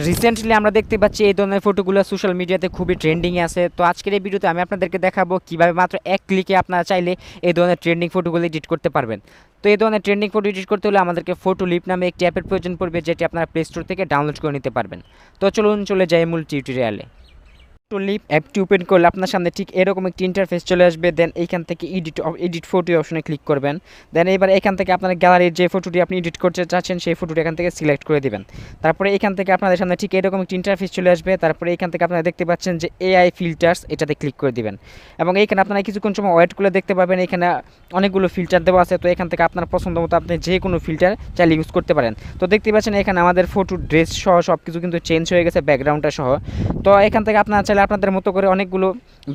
Recently আমরা দেখতে পাচ্ছি এই ধরনের ফটোগুলো সোশ্যাল মিডিয়াতে খুবই ট্রেন্ডিংয়ে আছে। তো আজকের এই ভিডিওতে আমি আপনাদেরকে দেখাবো কীভাবে মাত্র এক ক্লিকে আপনারা চাইলে এই ধরনের ট্রেন্ডিং ফটোগুলো এডিট করতে পারবেন। তো এই ধরনের ট্রেন্ডিং ফটো এডিট করতে হলে আমাদেরকে ফটো লিপ নামে একটি অ্যাপের প্রয়োজন পড়বে, যেটি আপনারা প্লে স্টোর থেকে ডাউনলোড করে নিতে পারবেন। তো চলুন চলে যাই মূল টিউটোরিয়ালে। লিপ অ্যাপটি ওপেন করলে আপনার সামনে ঠিক এরকম একটি ইন্টারফেস চলে আসবে। দেন এইখান থেকে এডিট ফটো অপশনে ক্লিক করবেন। দেন এবার এখান থেকে আপনার গ্যালারির যে ফটোটি আপনি এডিট করতে চাচ্ছেন সেই ফটোটি এখান থেকে সিলেক্ট করে দিবেন। তারপরে এখান থেকে আপনাদের সামনে ঠিক এরকম একটি ইন্টারফেস চলে আসবে। তারপরে এখান থেকে আপনারা দেখতে পাচ্ছেন যে এআই ফিল্টার্স, এটাতে ক্লিক করে দিবেন এবং এইখানে আপনারা কিছুক্ষণ সময় ওয়েট করে দেখতে পাবেন। এখানে অনেকগুলো ফিল্টার দেওয়া আছে। তো এখান থেকে আপনার পছন্দ মতো আপনি যে কোনো ফিল্টার চাইলে ইউজ করতে পারেন। তো দেখতে পাচ্ছেন এখানে আমাদের ফটো, ড্রেস সহ সব কিছু কিন্তু চেঞ্জ হয়ে গেছে, ব্যাকগ্রাউন্ডটা সহ। তো এখান থেকে আপনারা চাইলে আপনাদের মতো করে অনেকগুলো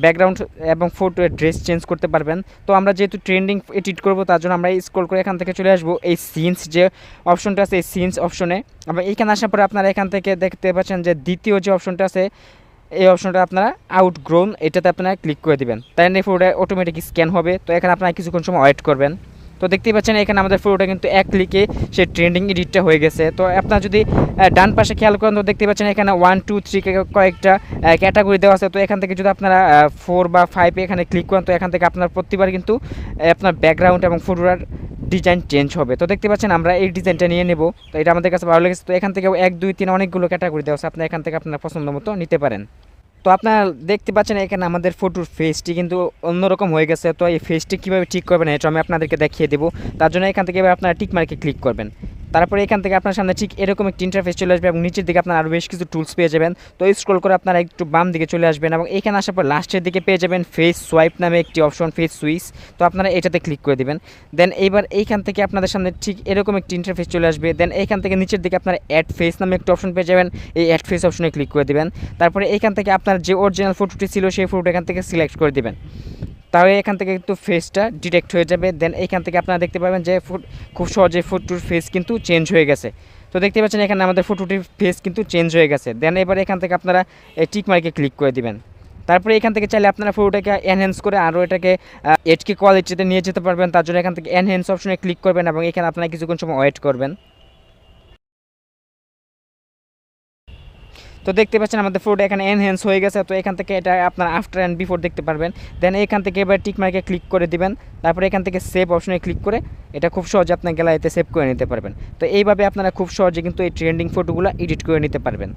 ব্যাকগ্রাউন্ড এবং ফটো ড্রেস চেঞ্জ করতে পারবেন। তো আমরা যেহেতু ট্রেন্ডিং এডিট করব, তার জন্য আমরা স্ক্রল করে এখান থেকে চলে আসবো এই সিনস যে অপশনটা আছে, এই সিনস অপশনে। এবং এইখানে আসার পরে আপনারা এখান থেকে দেখতে পাচ্ছেন যে দ্বিতীয় যে অপশনটা আছে, এই অপশনটা আপনারা আউটগ্রোন, এটাতে আপনারা ক্লিক করে দিবেন। তাই এই ফটোটা অটোমেটিক স্ক্যান হবে। তো এখানে আপনারা কিছুক্ষণ সময় ওয়েট করবেন। তো দেখতেই পাচ্ছেন এখানে আমাদের ফটোটা কিন্তু এক ক্লিকে সে ট্রেন্ডিং এডিটটা হয়ে গেছে। তো আপনারা যদি ডান পাশে খেয়াল করেন, তো দেখতে পাচ্ছেন এখানে 1 2 3 কয়েকটা ক্যাটাগরি দেওয়া আছে। তো এখান থেকে যদি আপনারা 4 বা 5 এখানে ক্লিক করেন, তো এখান থেকে আপনার প্রতিবার কিন্তু আপনার ব্যাকগ্রাউন্ড এবং ফটোটার ডিজাইন চেঞ্জ হবে। তো দেখতে পাচ্ছেন আমরা এই ডিজাইনটা নিয়ে নেব। তো এটা আমাদের কাছে ভালো লেগেছে। তো এখান থেকে 1 2 3 অনেকগুলো ক্যাটাগরি দেওয়া আছে, আপনারা এখান থেকে আপনার পছন্দ মতো নিতে পারেন। তো আপনারা দেখতে পাচ্ছেন এখানে আমাদের ফটোর ফেসটি কিন্তু অন্যরকম হয়ে গেছে। তো এই ফেসটি কীভাবে ঠিক করবেন এটা আমি আপনাদেরকে দেখিয়ে দেবো। তার জন্য এখান থেকে এবার আপনারা টিক মার্কে ক্লিক করবেন। তারপরে এখান থেকে আপনার সামনে ঠিক এরকম একটি ইন্টারফেস চলে আসবে এবং নিচের দিকে আপনারা আরও বেশ কিছু টুলস পেয়ে যাবেন। তো স্ক্রল করে আপনারা একটু বাম দিকে চলে আসবেন এবং এখানে আসার পর লাস্টের দিকে পেয়ে যাবেন ফেস সোয়াইপ নামে একটি অপশন, ফেস সুইচ। তো আপনারা এটাতে ক্লিক করে দেবেন। দেন এইবার এইখান থেকে আপনাদের সামনে ঠিক এরকম একটি ইন্টারফেস চলে আসবে। দেন এইখান থেকে নিচের দিকে আপনারা অ্যাড ফেস নামে একটি অপশন পেয়ে যাবেন, এই অ্যাড ফেস অপশনে ক্লিক করে দেবেন। তারপরে এইখান থেকে আপনার যে অরিজিনাল ফটোটি ছিল সেই ফটোটা এখান থেকে সিলেক্ট করে দেবেন। তাহলে এখান থেকে কিন্তু ফেসটা ডিটেক্ট হয়ে যাবে। দেন এইখান থেকে আপনারা দেখতে পাবেন যে খুব সহজে ফটোর ফেস কিন্তু চেঞ্জ হয়ে গেছে। তো দেখতে পাচ্ছেন এখানে আমাদের ফটোটির ফেস কিন্তু চেঞ্জ হয়ে গেছে। দেন এবার এখান থেকে আপনারা এই টিক মার্কে ক্লিক করে দিবেন। তারপরে এখান থেকে চাইলে আপনারা ফটোটাকে এনহ্যান্স করে আরও এটাকে এইচডি কোয়ালিটিতে নিয়ে যেতে পারবেন। তার জন্য এখান থেকে এনহ্যান্স অপশনে ক্লিক করবেন এবং এখানে আপনারা কিছুক্ষণ সময় ওয়েট করবেন। তো দেখতে পাচ্ছেন আমাদের ফটোটা এখানে এনহ্যান্স হয়ে গেছে। তো এখান থেকে এটা আপনার আফটার অ্যান্ড বিফোর দেখতে পারবেন। দেন এখান থেকে এবার টিক মার্কে ক্লিক করে দিবেন। তারপরে এখান থেকে সেভ অপশনে ক্লিক করে এটা খুব সহজে আপনার গ্যালারিতে সেভ করে নিতে পারবেন। তো এইভাবে আপনারা খুব সহজে কিন্তু এই ট্রেন্ডিং ফটোগুলো এডিট করে নিতে পারবেন।